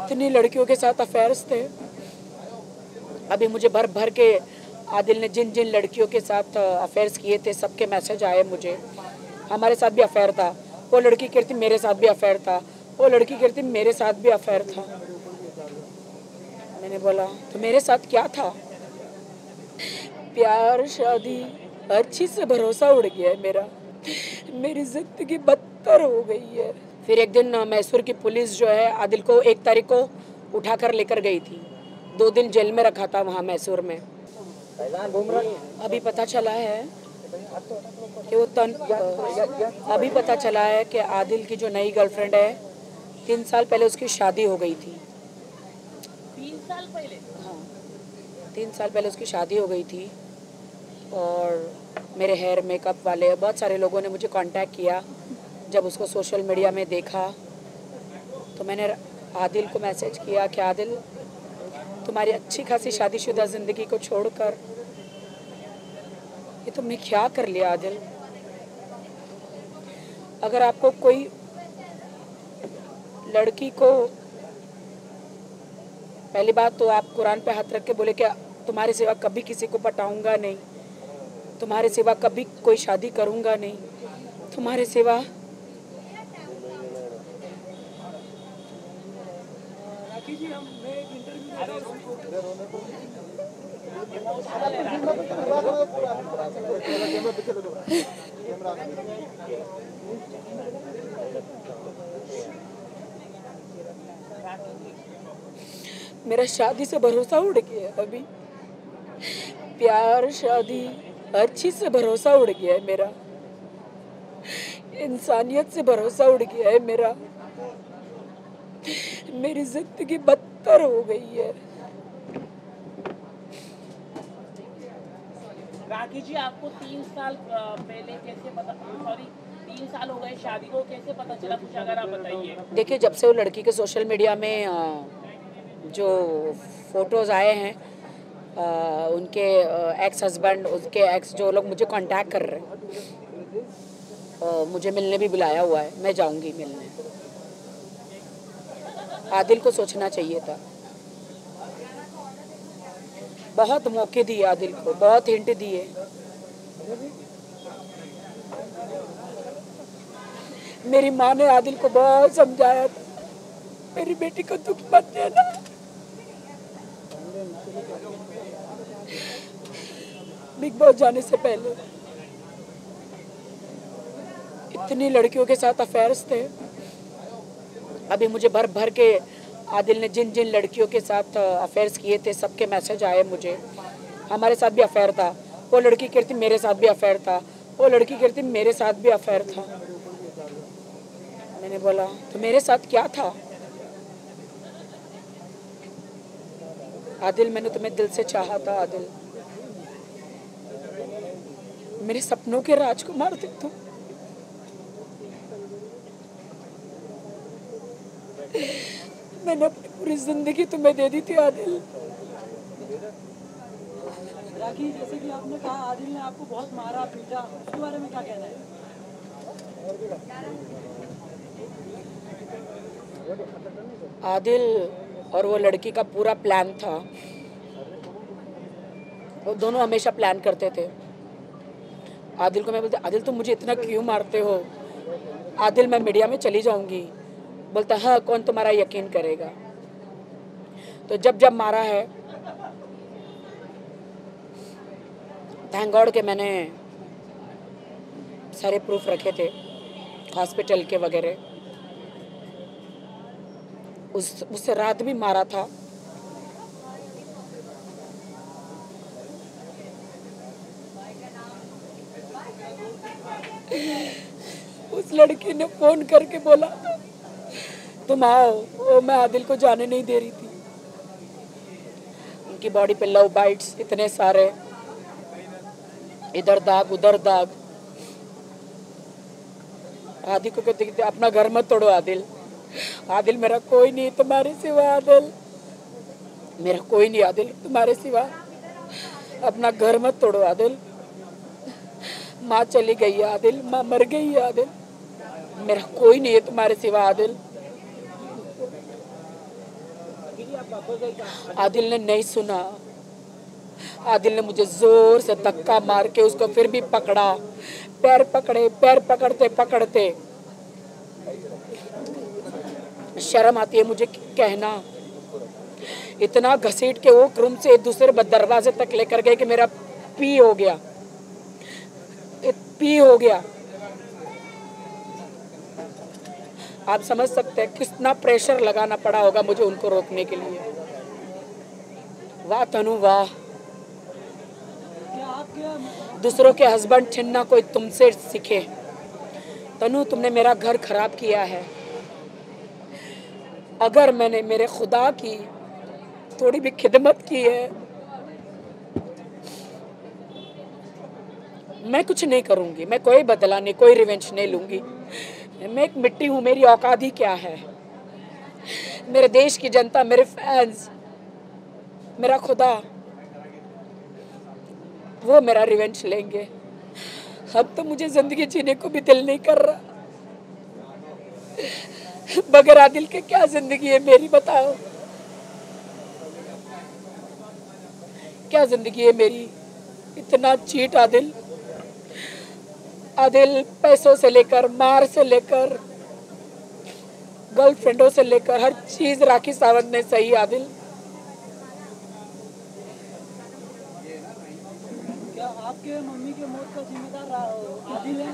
इतनी लड़कियों के साथ अफेयर्स थे। अभी मुझे भर भर के आदिल ने जिन जिन लड़कियों के साथ अफेयर्स किए थे सबके मैसेज आए मुझे। हमारे साथ भी अफेयर था, वो लड़की कहती मेरे साथ भी अफेयर था, वो लड़की कहती मेरे साथ भी अफेयर था। मैंने बोला तो मेरे साथ क्या था? प्यार शादी हर चीज से भरोसा उड़ गया है मेरा, मेरी जिंदगी बदतर हो गई है। फिर एक दिन मैसूर की पुलिस जो है आदिल को 1 तारीख को उठाकर लेकर गई थी। 2 दिन जेल में रखा था वहाँ मैसूर में। अभी पता चला है कि अभी पता चला है कि आदिल की जो नई गर्लफ्रेंड है 3 साल पहले उसकी शादी हो गई थी। 3 साल पहले? हाँ, 3 साल पहले उसकी शादी हो गई थी। और मेरे हेयर मेकअप वाले बहुत सारे लोगों ने मुझे कांटेक्ट किया। जब उसको सोशल मीडिया में देखा तो मैंने आदिल को मैसेज किया कि आदिल तुम्हारी अच्छी खासी शादीशुदा ज़िंदगी को छोड़कर ये तुमने क्या कर लिया आदिल? अगर आपको कोई लड़की को, पहली बात तो आप कुरान पे हाथ रख के बोले कि तुम्हारे सिवा कभी किसी को पटाऊंगा नहीं, तुम्हारे सिवा कभी कोई शादी करूंगा नहीं, तुम्हारे सिवा मेरा शादी से भरोसा उड़ गया है। अभी प्यार शादी हर चीज से भरोसा उड़ गया है मेरा, इंसानियत से भरोसा उड़ गया है मेरा, मेरी जिंदगी बदतर हो गई है। राखी जी, आपको 3 साल पहले कैसे पता, 3 साल हो गए शादी को, कैसे पता चला कुछ अगर आप बताइए। देखिए, जब से वो लड़की के सोशल मीडिया में जो फोटोज़ आए हैं उनके एक्स हस्बैंड, उसके एक्स जो लोग मुझे कांटेक्ट कर रहे हैं, मुझे मिलने भी बुलाया हुआ है, मैं जाऊंगी मिलने। आदिल को सोचना चाहिए था, बहुत मौके दिए आदिल को, बहुत हिंट दिए। मेरी माँ ने आदिल को बहुत समझाया था, मेरी बेटी को दुख मत देना। बिग बॉस जाने से पहले इतनी लड़कियों के साथ अफेयर्स थे। अभी मुझे भर भर के आदिल ने जिन जिन लड़कियों के साथ अफेयर्स किए थे सबके मैसेज आए मुझे। हमारे साथ भी अफेयर था, वो लड़की कहती मेरे साथ भी अफेयर था, वो लड़की कहती मेरे साथ भी अफेयर था। मैंने बोला तो मेरे साथ क्या था? आदिल, मैंने तुम्हें दिल से चाहा था आदिल, मेरे सपनों के राजकुमार थे तुम। मैंने अपनी पूरी जिंदगी तुम्हें दे दी थी आदिल। राखी, जैसे कि आपने कहा आदिल ने आपको बहुत मारा पीटा, उसके बारे में क्या कहना है? आदिल और वो लड़की का पूरा प्लान था, वो दोनों हमेशा प्लान करते थे। आदिल को मैं बोलती आदिल तुम मुझे इतना क्यों मारते हो? आदिल मैं मीडिया में चली जाऊंगी। बोलता हाँ, कौन तुम्हारा यकीन करेगा? तो जब जब मारा है, थैंक गॉड के मैंने सारे प्रूफ रखे थे हॉस्पिटल के वगैरह। उससे रात भी मारा था। उस लड़की ने फोन करके बोला तुम आओ, वो मैं आदिल को जाने नहीं दे रही थी। उनकी बॉडी पे लव बाइट्स इतने सारे, इधर दाग उधर दाग। आदिल को कहते अपना घर मत तोड़ो आदिल, आदिल मेरा कोई नहीं तुम्हारे सिवा, आदिल मेरा कोई नहीं आदिल तुम्हारे सिवा, अपना घर मत तोड़ो आदिल। माँ चली गई है आदिल, माँ मर गई है आदिल, मेरा कोई नहीं है तुम्हारे सिवा आदिल। आप वापस गए क्या? आदिल ने नहीं सुना। आदिल ने मुझे जोर से धक्का मार के उसको फिर भी पकड़ा, पैर पकड़े, पैर पकड़ते पकड़ते शर्म आती है मुझे कहना, इतना घसीट के वो रूम से दूसरे दरवाजे तक लेकर गए कि मेरा पी हो गया, पी हो गया। आप समझ सकते हैं कितना प्रेशर लगाना पड़ा होगा मुझे उनको रोकने के लिए। वाह तनु वाह, क्या आपके दूसरों के हस्बैंड छीनना कोई तुमसे सीखे। तनु तुमने मेरा घर खराब किया है। अगर मैंने मेरे खुदा की थोड़ी भी खिदमत की है, मैं कुछ नहीं करूंगी, मैं कोई बदला नहीं, कोई रिवेंज नहीं लूंगी। मैं एक मिट्टी हूँ, मेरी औकात ही क्या है। मेरे देश की जनता, मेरे फैंस, मेरा खुदा, वो मेरा रिवेंज लेंगे। अब तो मुझे जिंदगी जीने को भी दिल नहीं कर रहा। बगैर आदिल के क्या जिंदगी है मेरी, बताओ क्या जिंदगी है मेरी। इतना चीट आदिल, आदिल पैसों से लेकर, मार से लेकर, गर्लफ्रेंडों से लेकर हर चीज राखी सावंत ने सही। आदिल क्या आपके मम्मी के मौत का जिम्मेदार आदिल है?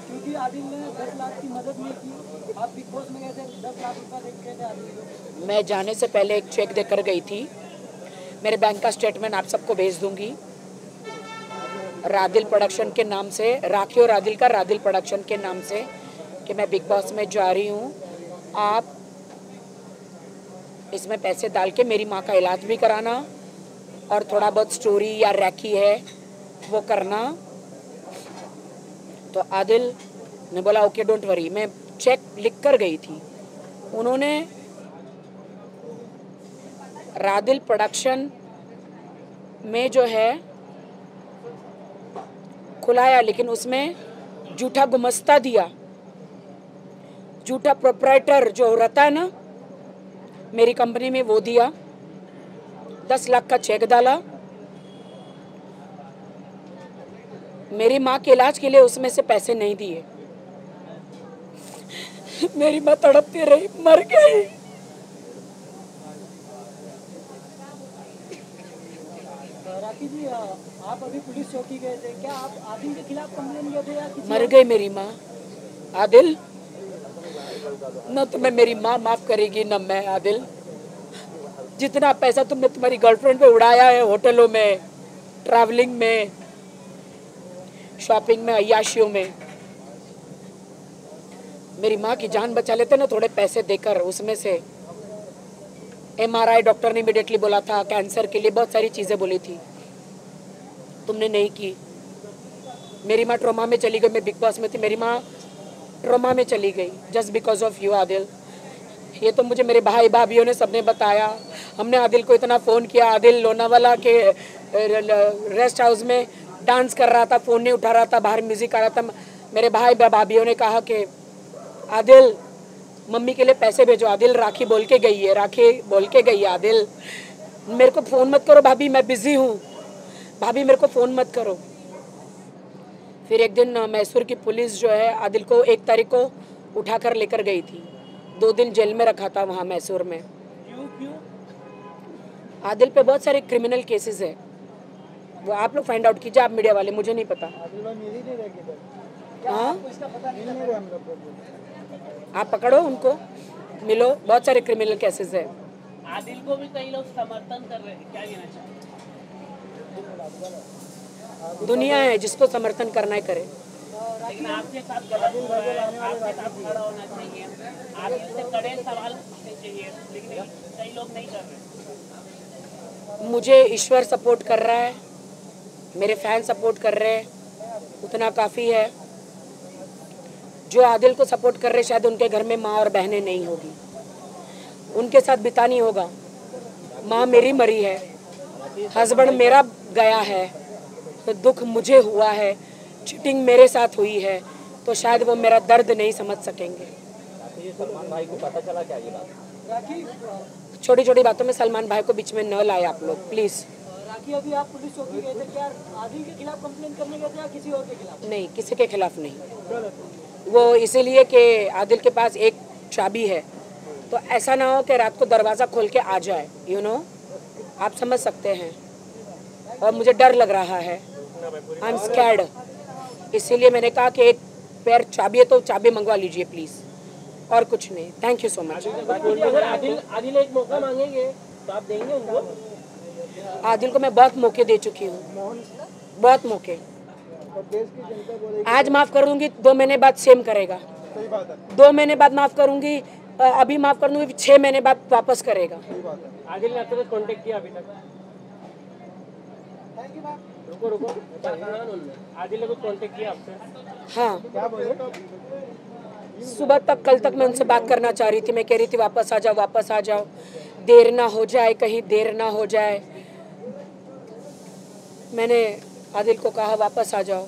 क्योंकि आदिल ने 10 लाख की मदद नहीं की। आप बिग बॉस में गए थे, 10 लाख रुपया दे के गए थे आदिल को। मैं जाने से पहले एक चेक देकर गई थी। मेरे बैंक का स्टेटमेंट आप सबको भेज दूंगी। रादिल प्रोडक्शन के नाम से, राखी और रादिल का रादिल प्रोडक्शन के नाम से, कि मैं बिग बॉस में जा रही हूँ। आप इसमें पैसे डाल के मेरी माँ का इलाज भी कराना और थोड़ा बहुत स्टोरी या रैकी है वो करना। तो आदिल ने बोला ओके डोंट वरी। मैं चेक लिख कर गई थी। उन्होंने रादिल प्रोडक्शन में जो है खुलाया, लेकिन उसमें झूठा गुमस्ता दिया, झूठा प्रोप्राइटर जो रहता है ना मेरी कंपनी में, वो दिया। 10 लाख का चेक डाला। मेरी माँ के इलाज के लिए उसमें से पैसे नहीं दिए। मेरी माँ तड़पती रही, मर गई। राखी जी, आप अभी पुलिस चौकी गए थे, क्या आप आदिल के खिलाफ कंप्लेन किए थे या किसी मर गई मेरी माँ। आदिल न तुम्हें मेरी माँ माफ करेगी न मैं। आदिल जितना पैसा तुमने तुम्हारी गर्लफ्रेंड पे उड़ाया है, होटलों में, ट्रैवलिंग में, शॉपिंग में, अय्याशियों में, मेरी माँ की जान बचा लेते ना थोड़े पैसे देकर। उसमें से MRI डॉक्टर ने इमीडिएटली बोला था, कैंसर के लिए बहुत सारी चीजें बोली थी, तुमने नहीं की। मेरी माँ ट्रोमा में चली गई। मैं बिग बॉस में थी, मेरी माँ ट्रोमा में चली गई just because of you Adil. ये तो मुझे मेरे भाई भाभीयों ने सबने बताया। हमने आदिल को इतना फ़ोन किया। आदिल लोनावाला के रेस्ट हाउस में डांस कर रहा था, फ़ोन नहीं उठा रहा था, बाहर म्यूज़िक आ रहा था। मेरे भाई भाभीयों ने कहा कि आदिल मम्मी के लिए पैसे भेजो। आदिल राखी बोल के गई है, राखी बोल के गई है। आदिल मेरे को फ़ोन मत करो भाभी, मैं बिज़ी हूँ, भाभी मेरे को फ़ोन मत करो। फिर एक दिन मैसूर की पुलिस जो है आदिल को 1 तारीख को उठा कर लेकर गई थी। 2 दिन जेल में रखा था वहाँ मैसूर में। क्यों? आदिल पे बहुत सारे क्रिमिनल केसेस है, वो आप लोग फाइंड आउट कीजिए, आप मीडिया वाले, मुझे नहीं पता। हाँ आप पकड़ो उनको, मिलो, बहुत सारे क्रिमिनल केसेस है। आदिल को भी कई लोग समर्थन कर रहे हैं, क्या कहना चाहते हैं? दुनिया है, जिसको समर्थन करना है करे। लेकिन आपके साथ गलत हो रहा है, आपके साथ खड़ा होना चाहिए, आदिल से कड़े सवाल पूछने चाहिए, लेकिन कई लोग नहीं कर रहे। मुझे ईश्वर सपोर्ट कर रहा है, मेरे फैन सपोर्ट कर रहे हैं, उतना काफ़ी है। जो आदिल को सपोर्ट कर रहे शायद उनके घर में माँ और बहनें नहीं होगी, उनके साथ बितानी होगा। माँ मेरी मरी है, हस्बैंड मेरा गया है, तो दुख मुझे हुआ है, चीटिंग मेरे साथ हुई है, तो शायद वो मेरा दर्द नहीं समझ सकेंगे। राखी छोटी छोटी बातों में सलमान भाई को बीच में न लाए आप लोग प्लीज़। राखी, अभी आप पुलिस चौकी गए थे, क्या आदिल के खिलाफ कंप्लेन करने गए थे या किसी और के खिलाफ? नहीं, किसी के खिलाफ नहीं। वो इसीलिए कि आदिल के पास एक चाबी है, तो ऐसा ना हो कि रात को दरवाज़ा खोल के आ जाए, यू नो, आप समझ सकते हैं। और मुझे डर लग रहा है, आई एम स्कैर्ड। इसीलिए मैंने कहा कि एक पैर चाबी है तो चाबी मंगवा लीजिए प्लीज़, और कुछ नहीं। Thank you so much. अगर आदिल एक मौका मांगेंगे तो आप देंगे उनको? आदिल को मैं बहुत मौके दे चुकी हूँ, बहुत मौके। आज माफ़ कर दूंगी, 2 महीने बाद सेम करेगा। 2 महीने बाद माफ़ करूंगी, अभी माफ़ कर दूंगी, 6 महीने बाद वापस करेगा। आदिल ने आपसे कांटेक्ट किया अभी तक? रुको आदिल ने कुछ कांटेक्ट किया आपसे? हाँ, सुबह तक, कल तक मैं उनसे बात करना चाह रही थी। मैं कह रही थी वापस आ जाओ, वापस आ जाओ, देर ना हो जाए, कहीं देर ना हो जाए। मैंने आदिल को कहा वापस आ जाओ,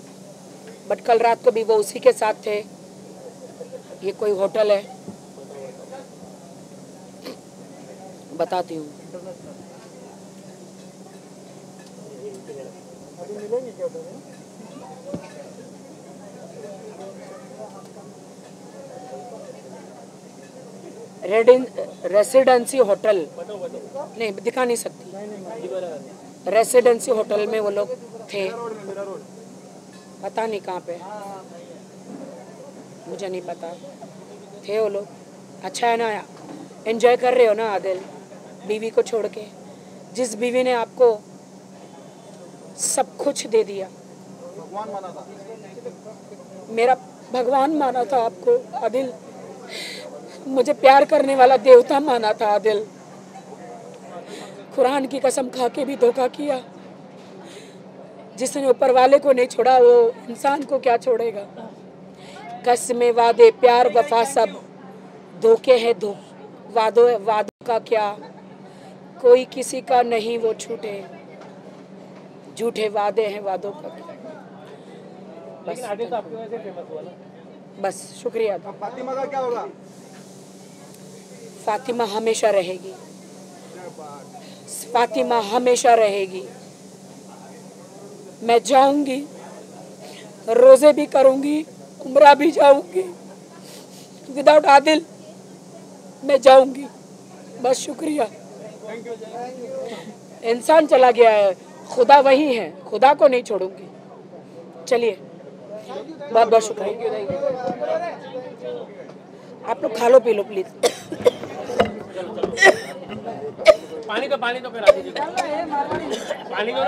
बट कल रात को भी वो उसी के साथ थे। ये कोई होटल है, बताती हूँ। रेसिडेंसी होटल, नहीं दिखा नहीं सकती। रेसिडेंसी होटल में वो लोग थे, पता नहीं कहाँ पे, मुझे नहीं पता, थे वो लोग। अच्छा है ना, एंजॉय कर रहे हो ना आदिल, बीवी को छोड़ के। जिस बीवी ने आपको सब कुछ दे दिया, भगवान माना था, मेरा भगवान माना था आपको आदिल, मुझे प्यार करने वाला देवता माना था आदिल। कुरान की कसम खा के भी धोखा किया। जिसने ऊपर वाले को नहीं छोड़ा वो इंसान को क्या छोड़ेगा। कसमें, वादे, प्यार, वफा सब धोखे हैं। वादों का क्या, कोई किसी का नहीं वो छूटे। झूठे वादे हैं, वादों का क्या। लेकिन आदिल तो आपकी वजह से फेमस हुआ ना? बस शुक्रिया। अब फातिमा का क्या होगा? फातिमा हमेशा रहेगी, फातिमा हमेशा रहेगी। मैं जाऊंगी, रोजे भी करूंगी, उम्रा भी जाऊंगी। विदाउट आदिल मैं जाऊंगी। बस शुक्रिया। इंसान चला गया है, खुदा वही है, खुदा को नहीं छोड़ूंगी। चलिए, बहुत बहुत शुक्रिया। आप लोग खा लो, पी लो प्लीज। पानी तो फिर आ दीजिए। पानी तो